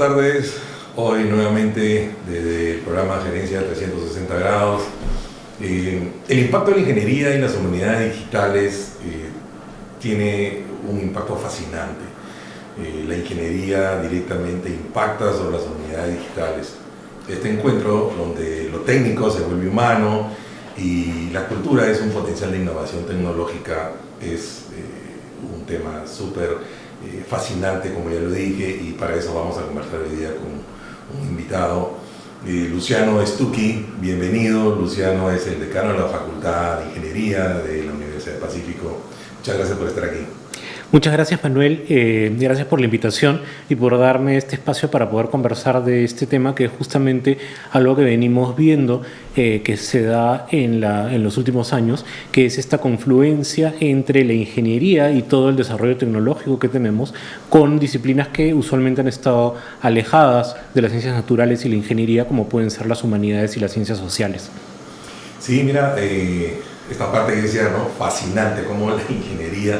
tardes. Hoy nuevamente desde el programa Gerencia 360 grados. El impacto de la ingeniería en las humanidades digitales tiene un impacto fascinante. La ingeniería directamente impacta sobre las humanidades digitales. Este encuentro donde lo técnico se vuelve humano y la cultura es un potencial de innovación tecnológica es un tema súper fascinante, como ya lo dije, y para eso vamos a conversar hoy día con un invitado, Luciano Stucchi. Bienvenido. Luciano es el decano de la Facultad de Ingeniería de la Universidad del Pacífico. Muchas gracias por estar aquí. Muchas gracias, Manuel. Gracias por la invitación y por darme este espacio para poder conversar de este tema, que es justamente algo que venimos viendo que se da en los últimos años, que es esta confluencia entre la ingeniería y todo el desarrollo tecnológico que tenemos con disciplinas que usualmente han estado alejadas de las ciencias naturales y la ingeniería, como pueden ser las humanidades y las ciencias sociales. Sí, mira, esta parte que decía, ¿no? Fascinante, cómo la ingeniería,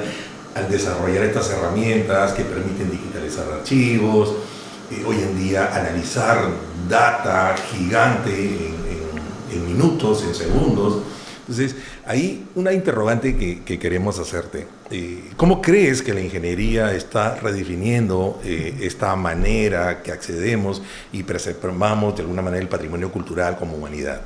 al desarrollar estas herramientas que permiten digitalizar archivos, hoy en día analizar data gigante en minutos, en segundos. Entonces, hay una interrogante que queremos hacerte. ¿Cómo crees que la ingeniería está redefiniendo esta manera que accedemos y preservamos de alguna manera el patrimonio cultural como humanidad?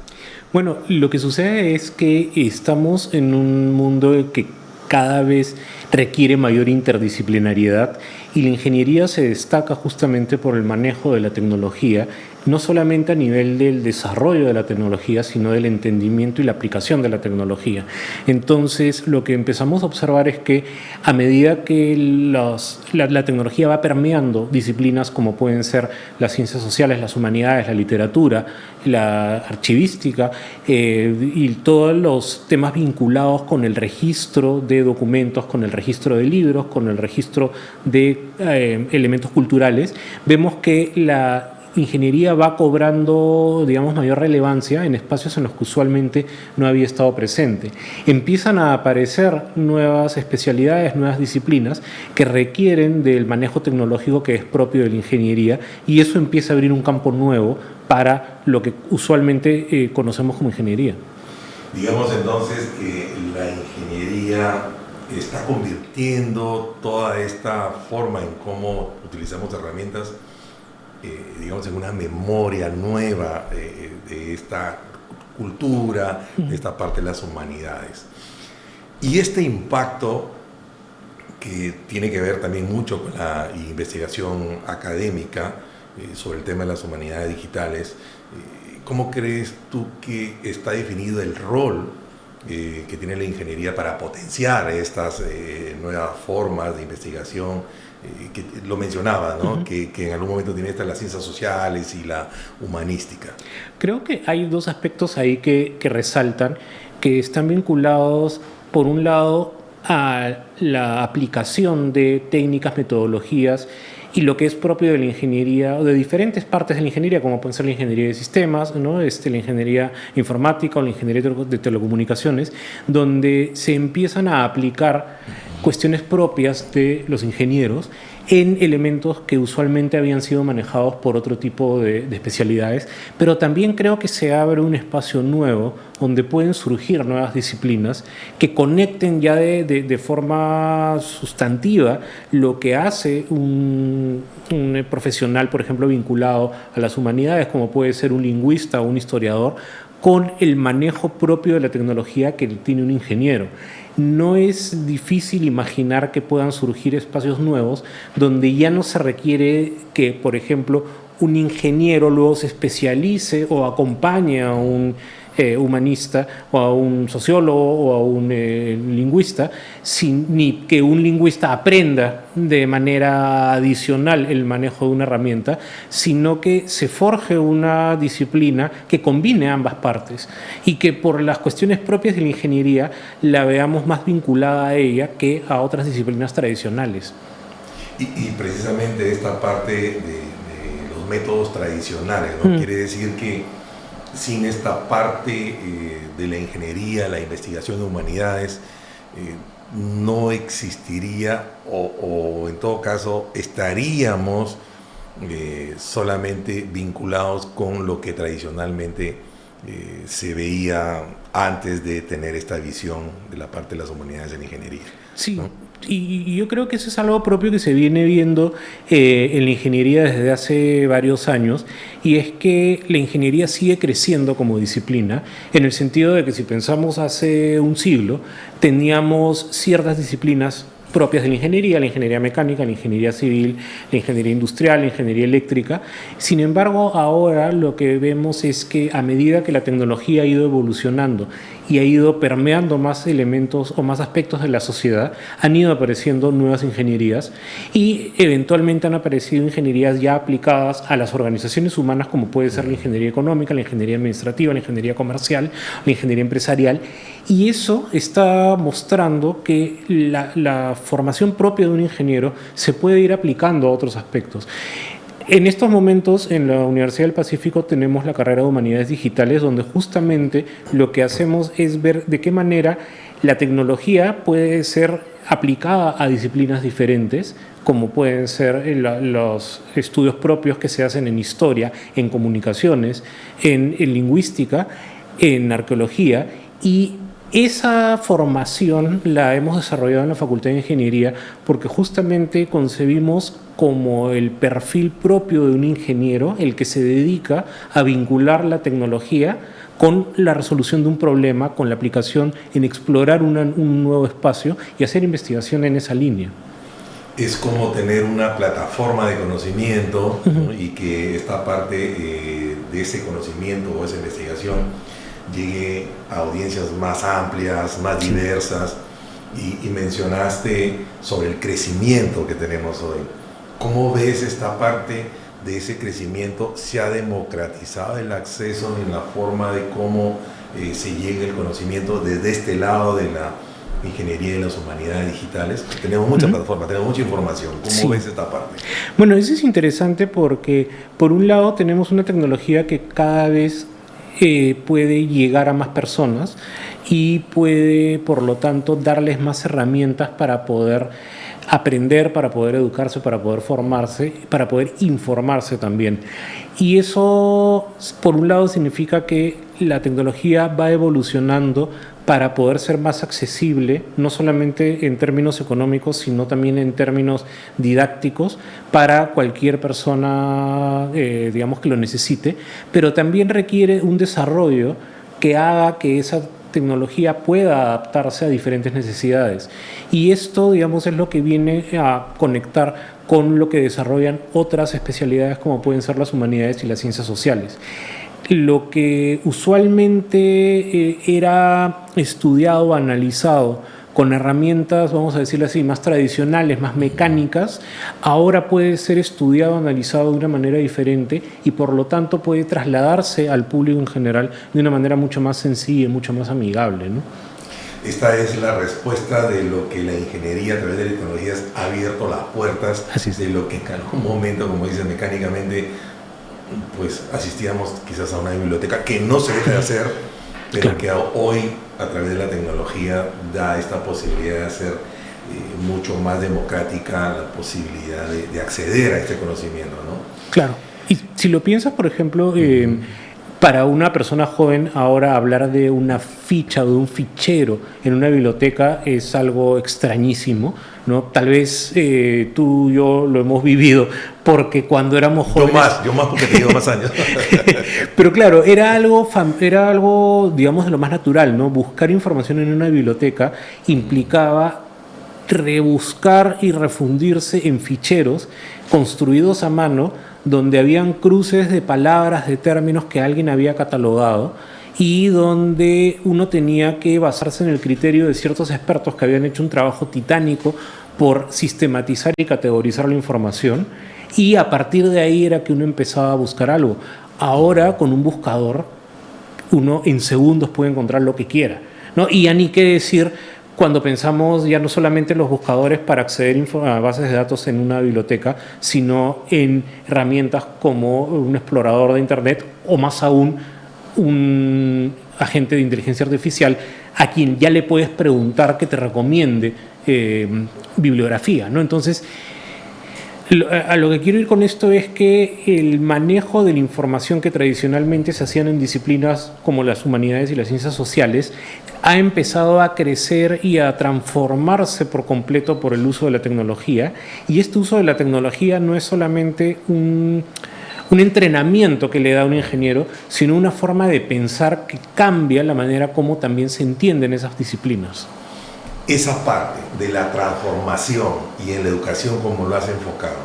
Bueno, lo que sucede es que estamos en un mundo que cada vez requiere mayor interdisciplinariedad y la ingeniería se destaca justamente por el manejo de la tecnología, no solamente a nivel del desarrollo de la tecnología, sino del entendimiento y la aplicación de la tecnología. Entonces, lo que empezamos a observar es que a medida que la tecnología va permeando disciplinas como pueden ser las ciencias sociales, las humanidades, la literatura, la archivística y todos los temas vinculados con el registro de documentos, con el registro de libros, con el registro de elementos culturales, vemos que la ingeniería va cobrando, digamos, mayor relevancia en espacios en los que usualmente no había estado presente. Empiezan a aparecer nuevas especialidades, nuevas disciplinas que requieren del manejo tecnológico que es propio de la ingeniería, y eso empieza a abrir un campo nuevo para lo que usualmente conocemos como ingeniería. Digamos entonces que la ingeniería está convirtiendo toda esta forma en cómo utilizamos herramientas, digamos, en una memoria nueva de esta cultura, de esta parte de las humanidades. Y este impacto, que tiene que ver también mucho con la investigación académica sobre el tema de las humanidades digitales, ¿cómo crees tú que está definido el rol que tiene la ingeniería para potenciar estas nuevas formas de investigación? Que lo mencionaba, ¿no? Que en algún momento tiene las ciencias sociales y la humanística. Creo que hay dos aspectos ahí que resaltan, que están vinculados, por un lado, a la aplicación de técnicas, metodologías y lo que es propio de la ingeniería, o de diferentes partes de la ingeniería, como puede ser la ingeniería de sistemas, ¿no? La ingeniería informática o la ingeniería de telecomunicaciones, donde se empiezan a aplicar cuestiones propias de los ingenieros en elementos que usualmente habían sido manejados por otro tipo de especialidades, pero también creo que se abre un espacio nuevo donde pueden surgir nuevas disciplinas que conecten ya de forma sustantiva lo que hace un profesional, por ejemplo, vinculado a las humanidades, como puede ser un lingüista o un historiador, con el manejo propio de la tecnología que tiene un ingeniero. No es difícil imaginar que puedan surgir espacios nuevos donde ya no se requiere que, por ejemplo, un ingeniero luego se especialice o acompañe a un humanista o a un sociólogo o a un lingüista, ni que un lingüista aprenda de manera adicional el manejo de una herramienta, sino que se forje una disciplina que combine ambas partes y que por las cuestiones propias de la ingeniería la veamos más vinculada a ella que a otras disciplinas tradicionales. Y precisamente esta parte de los métodos tradicionales, ¿no? Quiere decir que sin esta parte de la ingeniería, la investigación de humanidades, no existiría o en todo caso estaríamos solamente vinculados con lo que tradicionalmente se veía antes de tener esta visión de la parte de las humanidades en ingeniería. Sí, ¿no? y yo creo que eso es algo propio que se viene viendo en la ingeniería desde hace varios años, y es que la ingeniería sigue creciendo como disciplina, en el sentido de que si pensamos hace un siglo, teníamos ciertas disciplinas propias de la ingeniería mecánica, la ingeniería civil, la ingeniería industrial, la ingeniería eléctrica. Sin embargo, ahora lo que vemos es que a medida que la tecnología ha ido evolucionando y ha ido permeando más elementos o más aspectos de la sociedad, han ido apareciendo nuevas ingenierías y eventualmente han aparecido ingenierías ya aplicadas a las organizaciones humanas, como puede ser la ingeniería económica, la ingeniería administrativa, la ingeniería comercial, la ingeniería empresarial. Y eso está mostrando que la formación propia de un ingeniero se puede ir aplicando a otros aspectos. En estos momentos, en la Universidad del Pacífico, tenemos la carrera de Humanidades Digitales, donde justamente lo que hacemos es ver de qué manera la tecnología puede ser aplicada a disciplinas diferentes, como pueden ser los estudios propios que se hacen en historia, en comunicaciones, en lingüística, en arqueología, y esa formación la hemos desarrollado en la Facultad de Ingeniería porque justamente concebimos como el perfil propio de un ingeniero el que se dedica a vincular la tecnología con la resolución de un problema, con la aplicación en explorar un nuevo espacio y hacer investigación en esa línea. Es como tener una plataforma de conocimiento, ¿no? Y que esta parte de ese conocimiento o esa investigación llegue a audiencias más amplias, más diversas, y mencionaste sobre el crecimiento que tenemos hoy. ¿Cómo ves esta parte de ese crecimiento? ¿Se ha democratizado el acceso en la forma de cómo se llega el conocimiento desde este lado de la ingeniería y las humanidades digitales? Tenemos mucha plataforma, tenemos mucha información. ¿Cómo ves esta parte? Bueno, eso es interesante porque por un lado tenemos una tecnología que cada vez puede llegar a más personas y puede, por lo tanto, darles más herramientas para poder aprender, para poder educarse, para poder formarse, para poder informarse también. Y eso, por un lado, significa que la tecnología va evolucionando para poder ser más accesible, no solamente en términos económicos, sino también en términos didácticos para cualquier persona, digamos, que lo necesite, pero también requiere un desarrollo que haga que esa tecnología pueda adaptarse a diferentes necesidades. Y esto, digamos, es lo que viene a conectar con lo que desarrollan otras especialidades como pueden ser las humanidades y las ciencias sociales. Lo que usualmente era estudiado, analizado con herramientas, vamos a decirlo así, más tradicionales, más mecánicas, ahora puede ser estudiado, analizado de una manera diferente y por lo tanto puede trasladarse al público en general de una manera mucho más sencilla y mucho más amigable, ¿no? Esta es la respuesta de lo que la ingeniería a través de tecnologías ha abierto las puertas de lo que en algún momento, como dices, mecánicamente, pues asistíamos quizás a una biblioteca que no se deja de hacer, pero que hoy a través de la tecnología da esta posibilidad de hacer mucho más democrática la posibilidad de acceder a este conocimiento, ¿no? Claro. Y si lo piensas, por ejemplo, para una persona joven ahora hablar de una ficha o de un fichero en una biblioteca es algo extrañísimo, ¿no? Tal vez tú y yo lo hemos vivido porque cuando éramos jóvenes... Yo más porque te llevo más años. Pero claro, era algo, digamos, de lo más natural, ¿no? Buscar información en una biblioteca implicaba rebuscar y refundirse en ficheros construidos a mano donde habían cruces de palabras, de términos que alguien había catalogado y donde uno tenía que basarse en el criterio de ciertos expertos que habían hecho un trabajo titánico por sistematizar y categorizar la información, y a partir de ahí era que uno empezaba a buscar algo. Ahora, con un buscador, uno en segundos puede encontrar lo que quiera, ¿no? Y ya ni qué decir cuando pensamos ya no solamente en los buscadores para acceder a bases de datos en una biblioteca, sino en herramientas como un explorador de Internet o más aún un agente de inteligencia artificial a quien ya le puedes preguntar que te recomiende bibliografía, ¿no? Entonces, A lo que quiero ir con esto es que el manejo de la información que tradicionalmente se hacían en disciplinas como las humanidades y las ciencias sociales ha empezado a crecer y a transformarse por completo por el uso de la tecnología. Y este uso de la tecnología no es solamente un entrenamiento que le da a un ingeniero, sino una forma de pensar que cambia la manera como también se entienden esas disciplinas. Esa parte de la transformación y en la educación como lo has enfocado.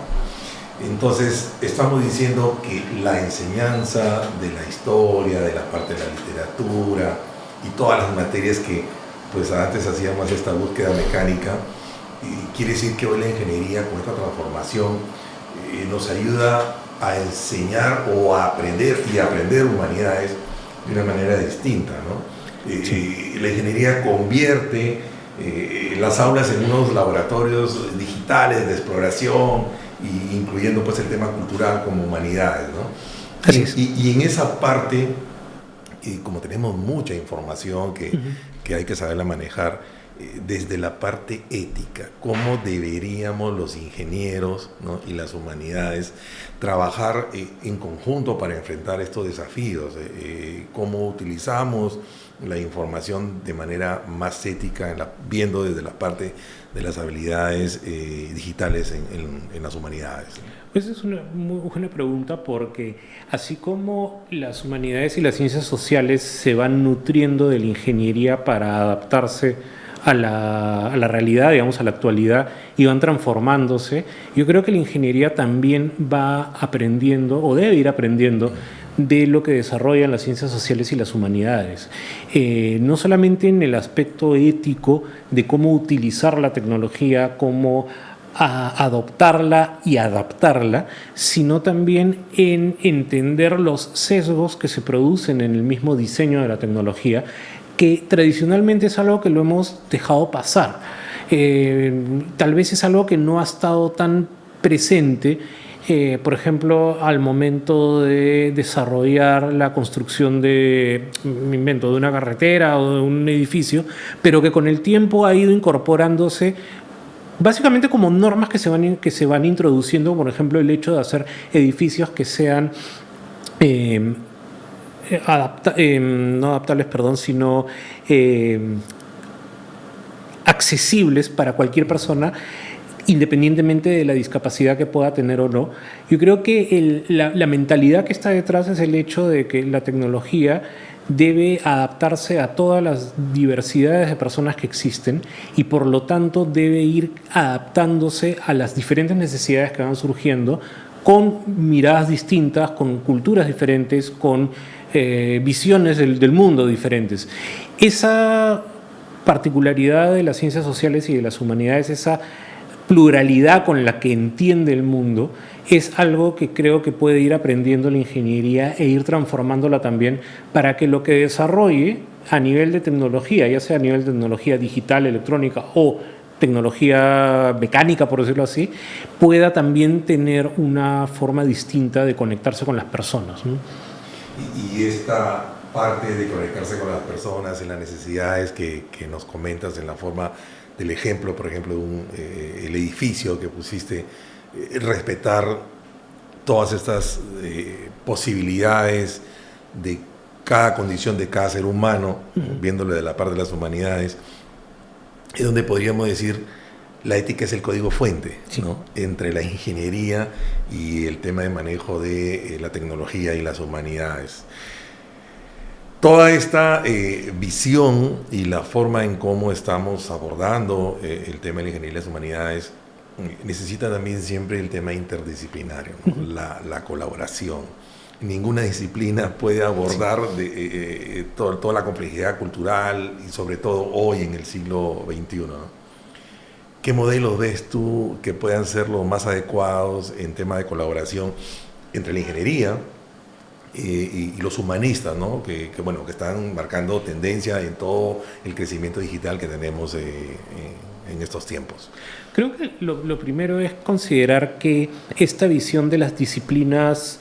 Entonces, estamos diciendo que la enseñanza de la historia, de la parte de la literatura y todas las materias que pues antes hacíamos esta búsqueda mecánica, quiere decir que hoy la ingeniería con esta transformación nos ayuda a enseñar o a aprender y aprender humanidades de una manera distinta, ¿no? Sí. La ingeniería convierte las aulas en unos laboratorios digitales de exploración, incluyendo pues el tema cultural como humanidades, ¿no? Y en esa parte, como tenemos mucha información que hay que saberla manejar, desde la parte ética, cómo deberíamos los ingenieros, ¿no?, y las humanidades trabajar en conjunto para enfrentar estos desafíos, cómo utilizamos la información de manera más ética, viendo desde la parte de las habilidades digitales en las humanidades. Esa es una muy buena pregunta, porque así como las humanidades y las ciencias sociales se van nutriendo de la ingeniería para adaptarse a la realidad, digamos, a la actualidad, y van transformándose, yo creo que la ingeniería también va aprendiendo, o debe ir aprendiendo, de lo que desarrollan las ciencias sociales y las humanidades. No solamente en el aspecto ético de cómo utilizar la tecnología, cómo adoptarla y adaptarla, sino también en entender los sesgos que se producen en el mismo diseño de la tecnología, que tradicionalmente es algo que lo hemos dejado pasar. Tal vez es algo que no ha estado tan presente, por ejemplo, al momento de desarrollar la construcción de una carretera o de un edificio, pero que con el tiempo ha ido incorporándose básicamente como normas que se van introduciendo, por ejemplo, el hecho de hacer edificios que sean no adaptables, sino accesibles para cualquier persona, independientemente de la discapacidad que pueda tener o no. Yo creo que la mentalidad que está detrás es el hecho de que la tecnología debe adaptarse a todas las diversidades de personas que existen, y por lo tanto debe ir adaptándose a las diferentes necesidades que van surgiendo, con miradas distintas, con culturas diferentes, con visiones del mundo diferentes. Esa particularidad de las ciencias sociales y de las humanidades, esa pluralidad con la que entiende el mundo, es algo que creo que puede ir aprendiendo la ingeniería e ir transformándola también, para que lo que desarrolle a nivel de tecnología, ya sea a nivel de tecnología digital, electrónica o tecnología mecánica, por decirlo así, pueda también tener una forma distinta de conectarse con las personas, ¿no? Y esta parte de conectarse con las personas, en las necesidades que nos comentas, en la forma del ejemplo, por ejemplo, el edificio que pusiste, respetar todas estas posibilidades de cada condición de cada ser humano, viéndolo de la parte de las humanidades, es donde podríamos decir la ética es el código fuente, sí, ¿no?, entre la ingeniería y el tema de manejo de la tecnología y las humanidades. Toda esta visión y la forma en cómo estamos abordando el tema de la ingeniería y las humanidades necesita también siempre el tema interdisciplinario, ¿no? La colaboración. Ninguna disciplina puede abordar toda la complejidad cultural, y sobre todo hoy en el siglo XXI, ¿no? ¿Qué modelos ves tú que puedan ser los más adecuados en tema de colaboración entre la ingeniería y los humanistas, ¿no?, que están marcando tendencia en todo el crecimiento digital que tenemos en estos tiempos? Creo que lo primero es considerar que esta visión de las disciplinas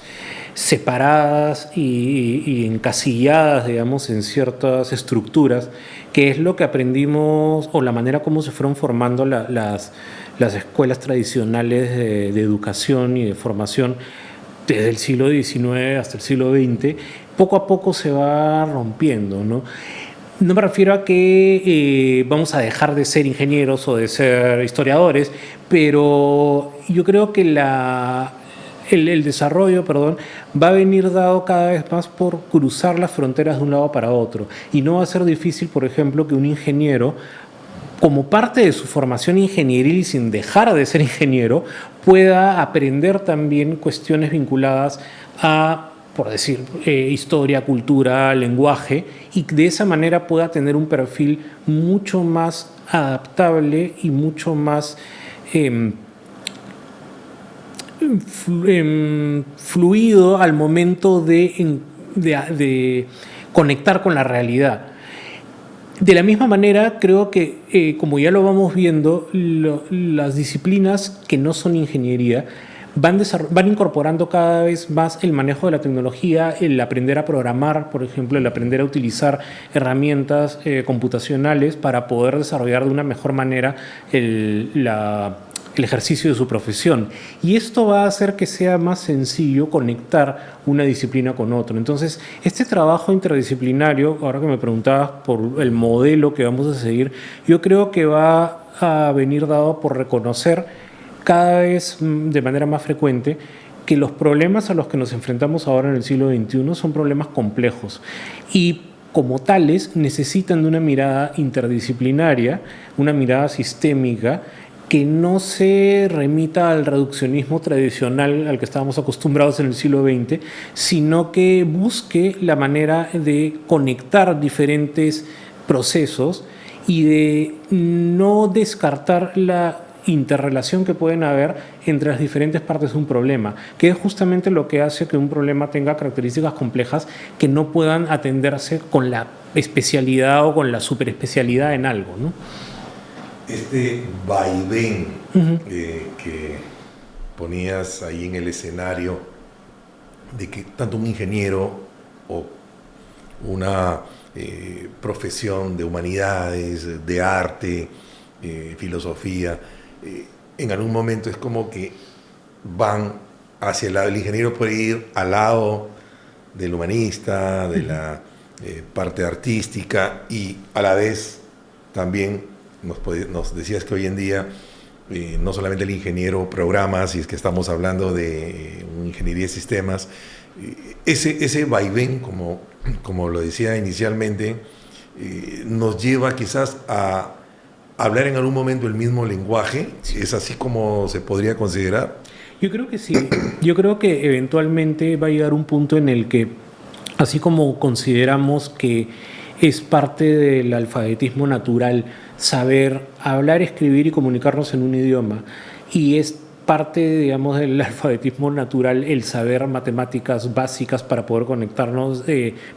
separadas y encasilladas, digamos, en ciertas estructuras, que es lo que aprendimos, o la manera como se fueron formando las escuelas tradicionales de educación y de formación desde el siglo XIX hasta el siglo XX, poco a poco se va rompiendo, ¿no? No me refiero a que vamos a dejar de ser ingenieros o de ser historiadores, pero yo creo que el desarrollo, perdón, va a venir dado cada vez más por cruzar las fronteras de un lado para otro. Y no va a ser difícil, por ejemplo, que un ingeniero, como parte de su formación ingenieril y sin dejar de ser ingeniero, pueda aprender también cuestiones vinculadas a, por decir, historia, cultura, lenguaje, y de esa manera pueda tener un perfil mucho más adaptable y mucho más fluido al momento de conectar con la realidad. De la misma manera, creo que, como ya lo vamos viendo, las disciplinas que no son ingeniería van incorporando cada vez más el manejo de la tecnología, el aprender a programar, por ejemplo, el aprender a utilizar herramientas computacionales para poder desarrollar de una mejor manera el ejercicio de su profesión. Y esto va a hacer que sea más sencillo conectar una disciplina con otra. Entonces, este trabajo interdisciplinario, ahora que me preguntabas por el modelo que vamos a seguir, yo creo que va a venir dado por reconocer cada vez de manera más frecuente que los problemas a los que nos enfrentamos ahora en el siglo XXI son problemas complejos y como tales necesitan de una mirada interdisciplinaria, una mirada sistémica que no se remita al reduccionismo tradicional al que estábamos acostumbrados en el siglo XX, sino que busque la manera de conectar diferentes procesos y de no descartar la interrelación que pueden haber entre las diferentes partes de un problema, que es justamente lo que hace que un problema tenga características complejas que no puedan atenderse con la especialidad o con la superespecialidad en algo, ¿no? Este vaivén que ponías ahí en el escenario de que tanto un ingeniero o una profesión de humanidades, de arte, filosofía, en algún momento es como que van hacia el lado, el ingeniero puede ir al lado del humanista, de la parte artística y a la vez también nos decías que hoy en día no solamente el ingeniero programa, si es que estamos hablando de ingeniería de sistemas, ese vaivén, como lo decía inicialmente, nos lleva quizás a hablar en algún momento el mismo lenguaje. ¿Es así como se podría considerar? Yo creo que sí. Yo creo que eventualmente va a llegar un punto en el que, así como consideramos que es parte del alfabetismo natural saber hablar, escribir y comunicarnos en un idioma, y es parte, digamos, del alfabetismo natural el saber matemáticas básicas para poder conectarnos,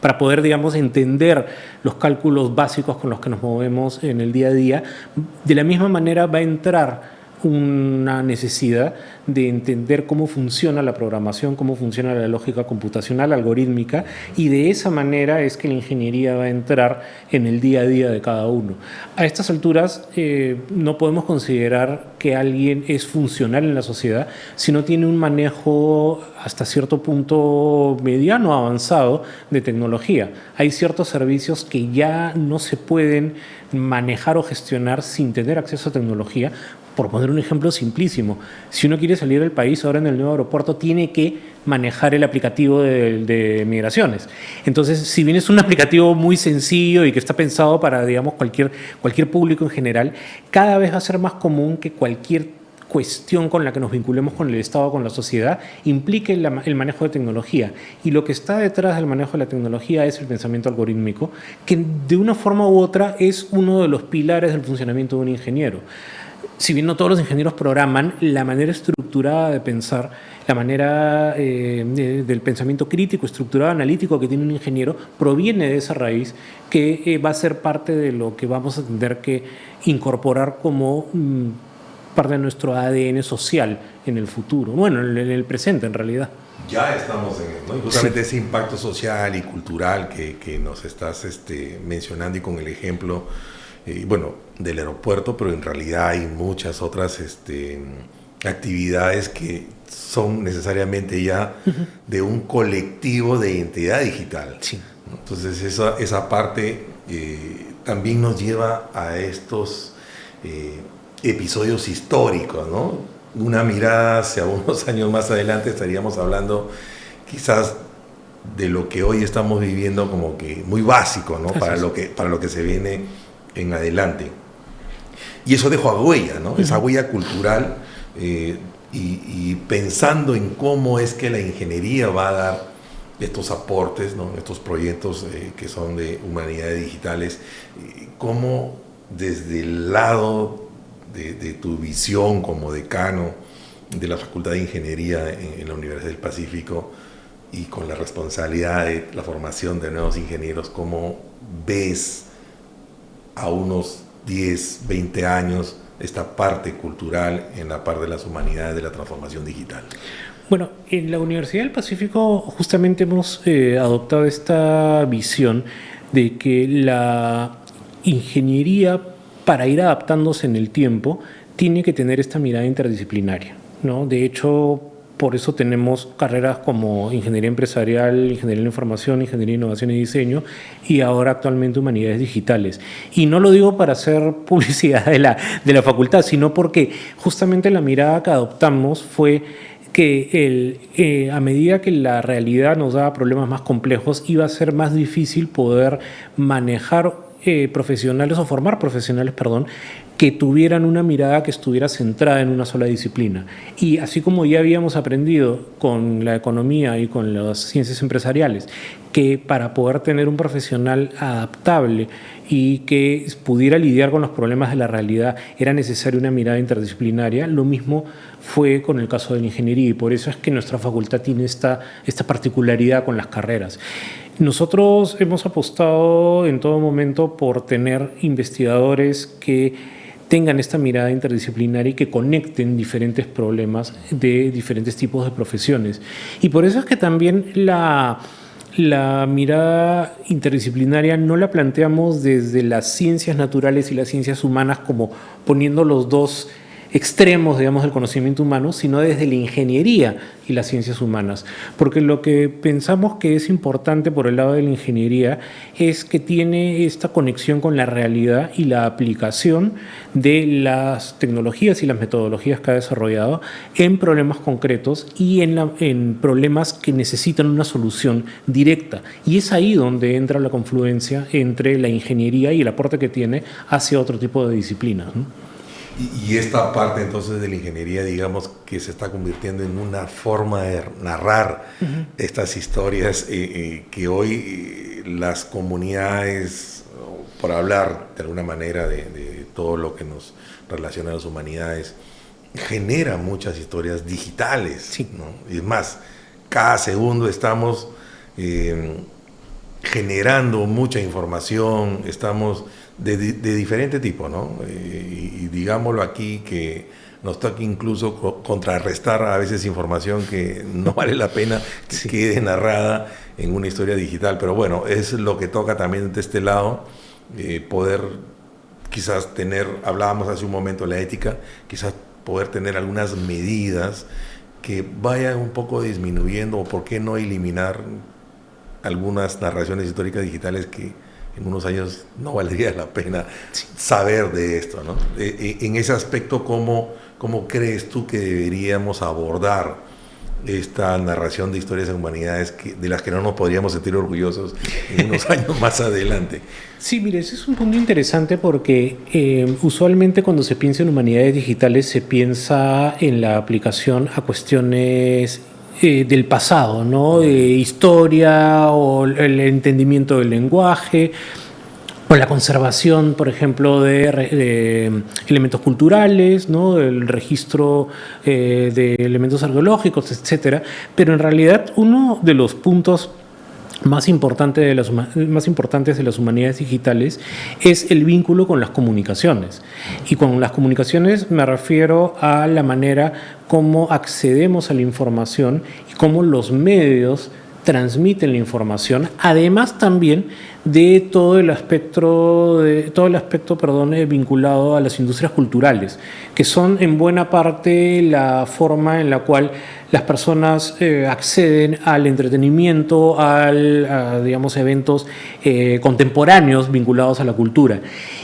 para poder, digamos, entender los cálculos básicos con los que nos movemos en el día a día. De la misma manera va a entrar una necesidad de entender cómo funciona la programación, cómo funciona la lógica computacional, algorítmica, y de esa manera es que la ingeniería va a entrar en el día a día de cada uno. A estas alturas no podemos considerar que alguien es funcional en la sociedad si no tiene un manejo hasta cierto punto mediano avanzado de tecnología. Hay ciertos servicios que ya no se pueden manejar o gestionar sin tener acceso a tecnología. Por poner un ejemplo simplísimo, si uno quiere salir del país ahora en el nuevo aeropuerto, tiene que manejar el aplicativo de migraciones. Entonces, si bien es un aplicativo muy sencillo y que está pensado para, digamos, cualquier público en general, cada vez va a ser más común que cualquier cuestión con la que nos vinculemos con el Estado, con la sociedad, implique el manejo de tecnología. Y lo que está detrás del manejo de la tecnología es el pensamiento algorítmico, que de una forma u otra es uno de los pilares del funcionamiento de un ingeniero. Si bien no todos los ingenieros programan, la manera estructurada de pensar, la manera del pensamiento crítico, estructurado, analítico que tiene un ingeniero, proviene de esa raíz que va a ser parte de lo que vamos a tener que incorporar como parte de nuestro ADN social en el futuro, bueno, en el presente en realidad. Ya estamos en eso, ¿no? Y justamente ese impacto social y cultural que nos estás mencionando y con el ejemplo bueno, del aeropuerto, pero en realidad hay muchas otras actividades que son necesariamente ya de un colectivo de identidad digital. Sí. Entonces esa parte también nos lleva a estos episodios históricos, ¿no? Una mirada hacia unos años más adelante estaríamos hablando quizás de lo que hoy estamos viviendo como que muy básico, ¿no? Para lo que se viene en adelante. Y eso dejó huella, ¿no? Esa huella cultural y pensando en cómo es que la ingeniería va a dar estos aportes, ¿no? Estos proyectos que son de humanidades digitales, cómo desde el lado de tu visión como decano de la Facultad de Ingeniería en la Universidad del Pacífico y con la responsabilidad de la formación de nuevos ingenieros, ¿cómo ves a unos 10, 20 años esta parte cultural en la parte de las humanidades de la transformación digital? Bueno, en la Universidad del Pacífico justamente hemos adoptado esta visión de que la ingeniería, para ir adaptándose en el tiempo, tiene que tener esta mirada interdisciplinaria, ¿no? De hecho, por eso tenemos carreras como Ingeniería Empresarial, Ingeniería de la Información, Ingeniería de Innovación y Diseño y ahora actualmente Humanidades Digitales. Y no lo digo para hacer publicidad de la facultad, sino porque justamente la mirada que adoptamos fue que a medida que la realidad nos daba problemas más complejos, iba a ser más difícil poder manejar profesionales o formar profesionales, que tuvieran una mirada que estuviera centrada en una sola disciplina. Y así como ya habíamos aprendido con la economía y con las ciencias empresariales, que para poder tener un profesional adaptable y que pudiera lidiar con los problemas de la realidad era necesaria una mirada interdisciplinaria, lo mismo fue con el caso de la ingeniería y por eso es que nuestra facultad tiene esta particularidad con las carreras. Nosotros hemos apostado en todo momento por tener investigadores que tengan esta mirada interdisciplinaria y que conecten diferentes problemas de diferentes tipos de profesiones. Y por eso es que también la mirada interdisciplinaria no la planteamos desde las ciencias naturales y las ciencias humanas como poniendo los dos extremos, digamos, del conocimiento humano, sino desde la ingeniería y las ciencias humanas. Porque lo que pensamos que es importante por el lado de la ingeniería es que tiene esta conexión con la realidad y la aplicación de las tecnologías y las metodologías que ha desarrollado en problemas concretos y en problemas que necesitan una solución directa. Y es ahí donde entra la confluencia entre la ingeniería y el aporte que tiene hacia otro tipo de disciplinas, ¿no? Y esta parte entonces de la ingeniería, digamos, que se está convirtiendo en una forma de narrar estas historias que hoy las comunidades, por hablar de alguna manera de todo lo que nos relaciona a las humanidades, genera muchas historias digitales, sí, ¿no? Y es más, cada segundo estamos generando mucha información, estamos de diferente tipo, ¿no? Y digámoslo aquí que nos toca incluso contrarrestar a veces información que no vale la pena que quede narrada en una historia digital, pero bueno, es lo que toca también de este lado, poder quizás tener, hablábamos hace un momento de la ética, quizás poder tener algunas medidas que vayan un poco disminuyendo o por qué no eliminar algunas narraciones históricas digitales que en unos años no valdría la pena saber de esto, ¿no? En ese aspecto, ¿cómo crees tú que deberíamos abordar esta narración de historias de humanidades de las que no nos podríamos sentir orgullosos en unos años más adelante? Sí, mire, ese es un punto interesante porque usualmente cuando se piensa en humanidades digitales se piensa en la aplicación a cuestiones del pasado, ¿no? Historia o el entendimiento del lenguaje o la conservación, por ejemplo, de elementos culturales, ¿no? El registro de elementos arqueológicos, etcétera. Pero en realidad uno de los puntos más importantes de las humanidades digitales es el vínculo con las comunicaciones. Y con las comunicaciones me refiero a la manera como accedemos a la información y cómo los medios transmiten la información, además también de todo el aspecto, vinculado a las industrias culturales, que son en buena parte la forma en la cual las personas acceden al entretenimiento, digamos, eventos contemporáneos vinculados a la cultura.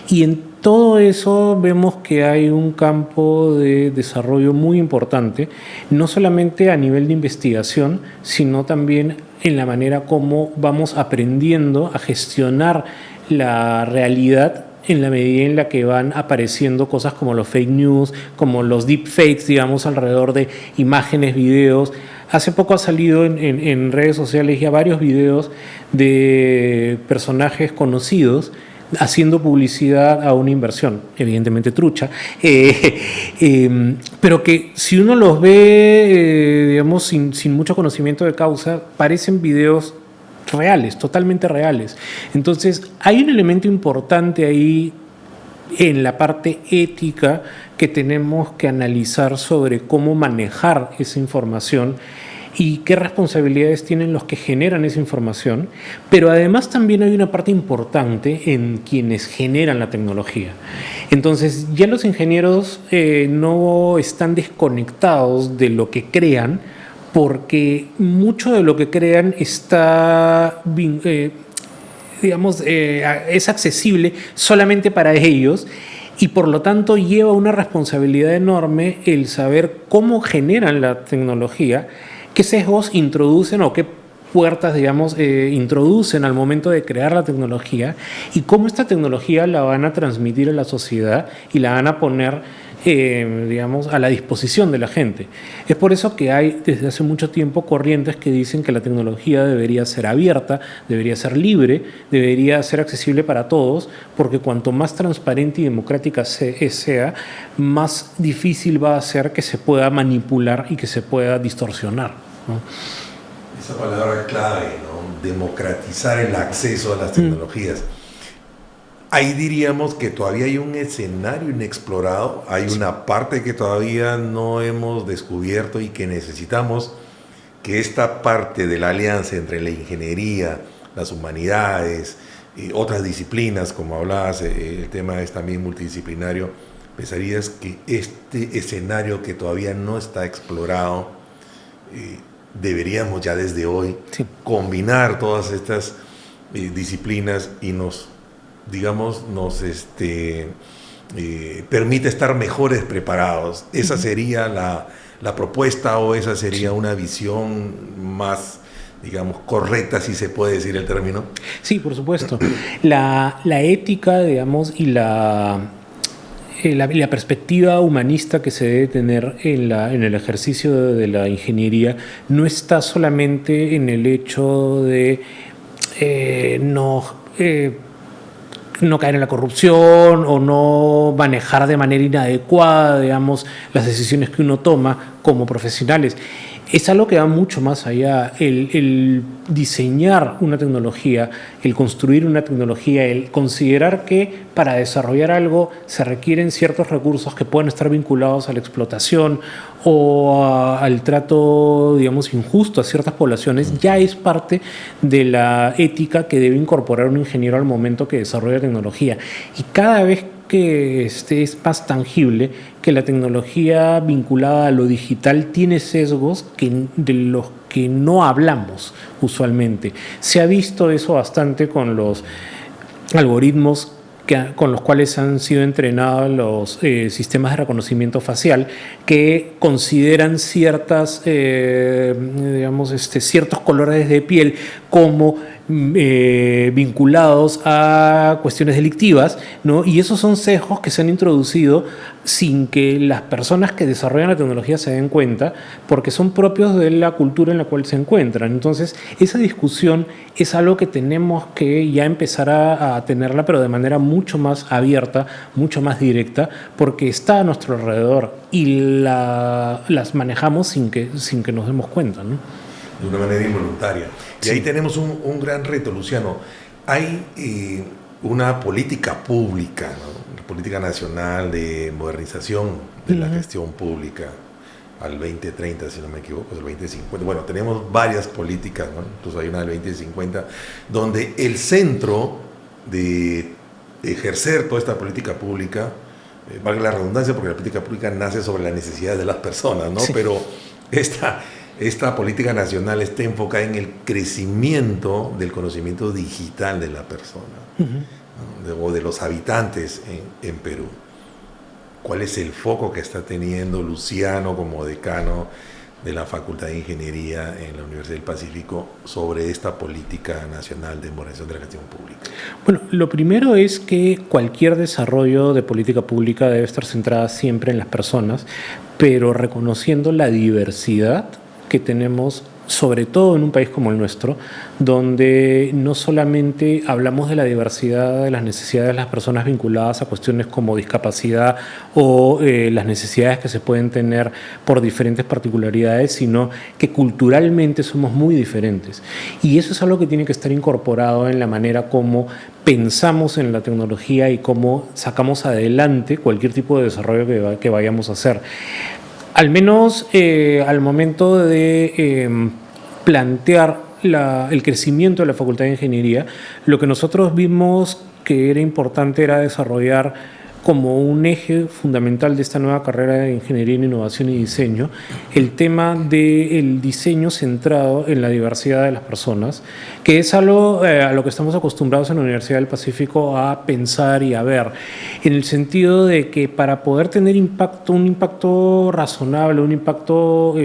Y en todo eso vemos que hay un campo de desarrollo muy importante, no solamente a nivel de investigación, sino también en la manera como vamos aprendiendo a gestionar la realidad en la medida en la que van apareciendo cosas como los fake news, como los deepfakes, digamos, alrededor de imágenes, videos. Hace poco ha salido en redes sociales ya varios videos de personajes conocidos haciendo publicidad a una inversión, evidentemente trucha, pero que si uno los ve, digamos, sin mucho conocimiento de causa, parecen videos reales, totalmente reales. Entonces, hay un elemento importante ahí en la parte ética que tenemos que analizar sobre cómo manejar esa información y qué responsabilidades tienen los que generan esa información, pero además también hay una parte importante en quienes generan la tecnología. Entonces, ya los ingenieros no están desconectados de lo que crean, porque mucho de lo que crean está, es accesible solamente para ellos, y por lo tanto lleva una responsabilidad enorme el saber cómo generan la tecnología, qué sesgos introducen o qué puertas, digamos, introducen al momento de crear la tecnología, y cómo esta tecnología la van a transmitir a la sociedad y la van a poner digamos, a la disposición de la gente. Es por eso que hay desde hace mucho tiempo corrientes que dicen que la tecnología debería ser abierta, debería ser libre, debería ser accesible para todos, porque cuanto más transparente y democrática sea, más difícil va a ser que se pueda manipular y que se pueda distorsionar, ¿no? Esa palabra clave, ¿no? Democratizar el acceso a las tecnologías. Ahí diríamos que todavía hay un escenario inexplorado, hay una parte que todavía no hemos descubierto y que necesitamos que esta parte de la alianza entre la ingeniería, las humanidades, otras disciplinas, como hablabas, el tema es también multidisciplinario. Pensarías que este escenario que todavía no está explorado, deberíamos ya desde hoy combinar todas estas disciplinas y nos permite estar mejores preparados. ¿Esa sería la propuesta, o esa sería una visión más, digamos, correcta, si se puede decir el término? Sí, por supuesto. La ética, digamos, y la perspectiva humanista que se debe tener en el ejercicio de la ingeniería no está solamente en el hecho de no caer en la corrupción o no manejar de manera inadecuada, digamos, las decisiones que uno toma como profesionales. Es algo que va mucho más allá. El diseñar una tecnología, el construir una tecnología, el considerar que para desarrollar algo se requieren ciertos recursos que pueden estar vinculados a la explotación o al trato, digamos, injusto a ciertas poblaciones, ya es parte de la ética que debe incorporar un ingeniero al momento que desarrolla tecnología. Y cada vez que es más tangible que la tecnología vinculada a lo digital tiene sesgos de los que no hablamos usualmente. Se ha visto eso bastante con los algoritmos con los cuales han sido entrenados los sistemas de reconocimiento facial, que consideran ciertos colores de piel como vinculados a cuestiones delictivas, ¿no? Y esos son sesgos que se han introducido sin que las personas que desarrollan la tecnología se den cuenta, porque son propios de la cultura en la cual se encuentran. Entonces, esa discusión es algo que tenemos que ya empezar a tenerla, pero de manera mucho más abierta, mucho más directa, porque está a nuestro alrededor y las manejamos sin que nos demos cuenta, ¿no? De una manera involuntaria. Y ahí tenemos un gran reto, Luciano. Hay una política pública, ¿no? Una política nacional de modernización de la gestión pública. al 2030, si no me equivoco, el 2050. Bueno, tenemos varias políticas, ¿no? Entonces hay una del 2050, donde el centro de ejercer toda esta política pública, valga la redundancia, porque la política pública nace sobre las necesidades de las personas, ¿no? Sí. Pero esta política nacional está enfocada en el crecimiento del conocimiento digital de la persona, ¿no? O de los habitantes en Perú. ¿Cuál es el foco que está teniendo Luciano como decano de la Facultad de Ingeniería en la Universidad del Pacífico sobre esta política nacional de modernización de la gestión pública? Bueno, lo primero es que cualquier desarrollo de política pública debe estar centrada siempre en las personas, pero reconociendo la diversidad que tenemos, sobre todo en un país como el nuestro, donde no solamente hablamos de la diversidad de las necesidades de las personas vinculadas a cuestiones como discapacidad o las necesidades que se pueden tener por diferentes particularidades, sino que culturalmente somos muy diferentes. Y eso es algo que tiene que estar incorporado en la manera como pensamos en la tecnología y cómo sacamos adelante cualquier tipo de desarrollo que vayamos a hacer. Al menos al momento de plantear el crecimiento de la Facultad de Ingeniería, lo que nosotros vimos que era importante era desarrollar como un eje fundamental de esta nueva carrera de Ingeniería en Innovación y Diseño, el tema del diseño centrado en la diversidad de las personas, que es algo a lo que estamos acostumbrados en la Universidad del Pacífico a pensar y a ver, en el sentido de que para poder tener un impacto razonable, un impacto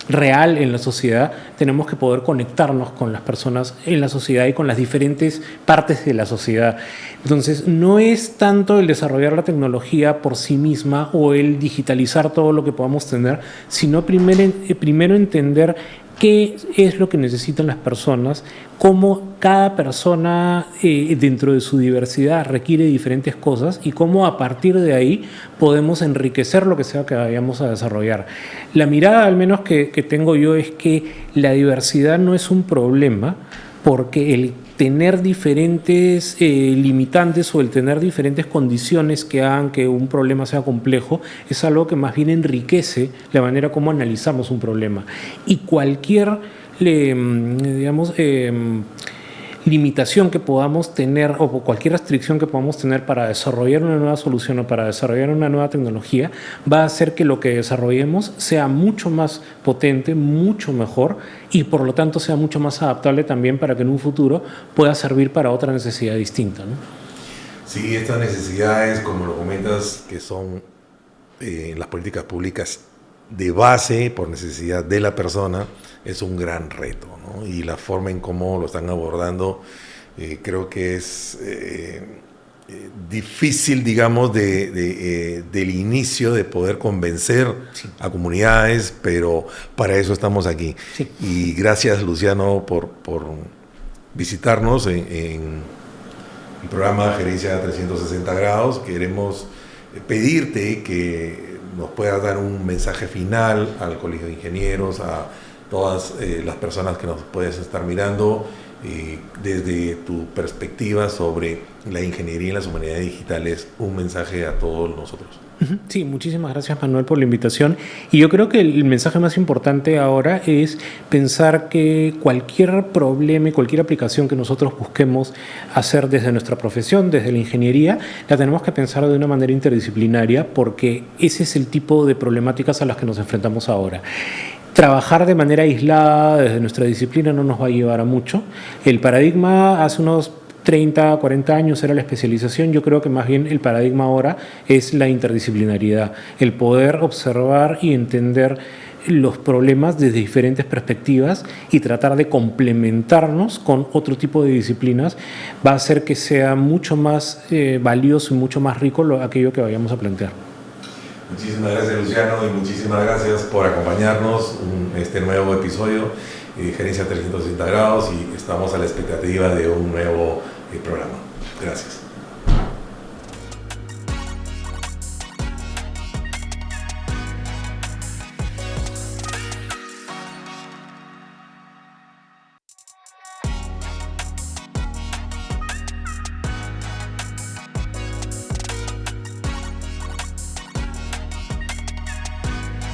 real en la sociedad, tenemos que poder conectarnos con las personas en la sociedad y con las diferentes partes de la sociedad. Entonces, no es tanto el desarrollar la tecnología por sí misma o el digitalizar todo lo que podamos tener, sino primero entender qué es lo que necesitan las personas, cómo cada persona dentro de su diversidad requiere diferentes cosas y cómo a partir de ahí podemos enriquecer lo que sea que vayamos a desarrollar. La mirada al menos que tengo yo es que la diversidad no es un problema, porque el tener diferentes limitantes o el tener diferentes condiciones que hagan que un problema sea complejo es algo que más bien enriquece la manera como analizamos un problema. Y cualquier, limitación que podamos tener o cualquier restricción que podamos tener para desarrollar una nueva solución o para desarrollar una nueva tecnología va a hacer que lo que desarrollemos sea mucho más potente, mucho mejor y por lo tanto sea mucho más adaptable también para que en un futuro pueda servir para otra necesidad distinta, ¿no? Sí, estas necesidades, como lo comentas, que son en las políticas públicas de base por necesidad de la persona, es un gran reto, ¿no? Y la forma en cómo lo están abordando creo que es difícil, digamos, del inicio de poder convencer a comunidades, pero para eso estamos aquí. Sí. Y gracias, Luciano, por visitarnos en el programa Gerencia 360 Grados. Queremos pedirte que nos puedas dar un mensaje final al Colegio de Ingenieros, a todas las personas que nos puedes estar mirando, desde tu perspectiva sobre la ingeniería y las humanidades digitales, un mensaje a todos nosotros. Sí, muchísimas gracias, Manuel, por la invitación. Y yo creo que el mensaje más importante ahora es pensar que cualquier problema y cualquier aplicación que nosotros busquemos hacer desde nuestra profesión, desde la ingeniería, la tenemos que pensar de una manera interdisciplinaria, porque ese es el tipo de problemáticas a las que nos enfrentamos ahora. Trabajar de manera aislada desde nuestra disciplina no nos va a llevar a mucho. El paradigma hace unos 30, 40 años era la especialización. Yo creo que más bien el paradigma ahora es la interdisciplinariedad, el poder observar y entender los problemas desde diferentes perspectivas y tratar de complementarnos con otro tipo de disciplinas va a hacer que sea mucho más valioso y mucho más rico aquello que vayamos a plantear. Muchísimas gracias, Luciano, y muchísimas gracias por acompañarnos en este nuevo episodio de Gerencia 360 Grados, y estamos a la expectativa de un nuevo programa. Gracias.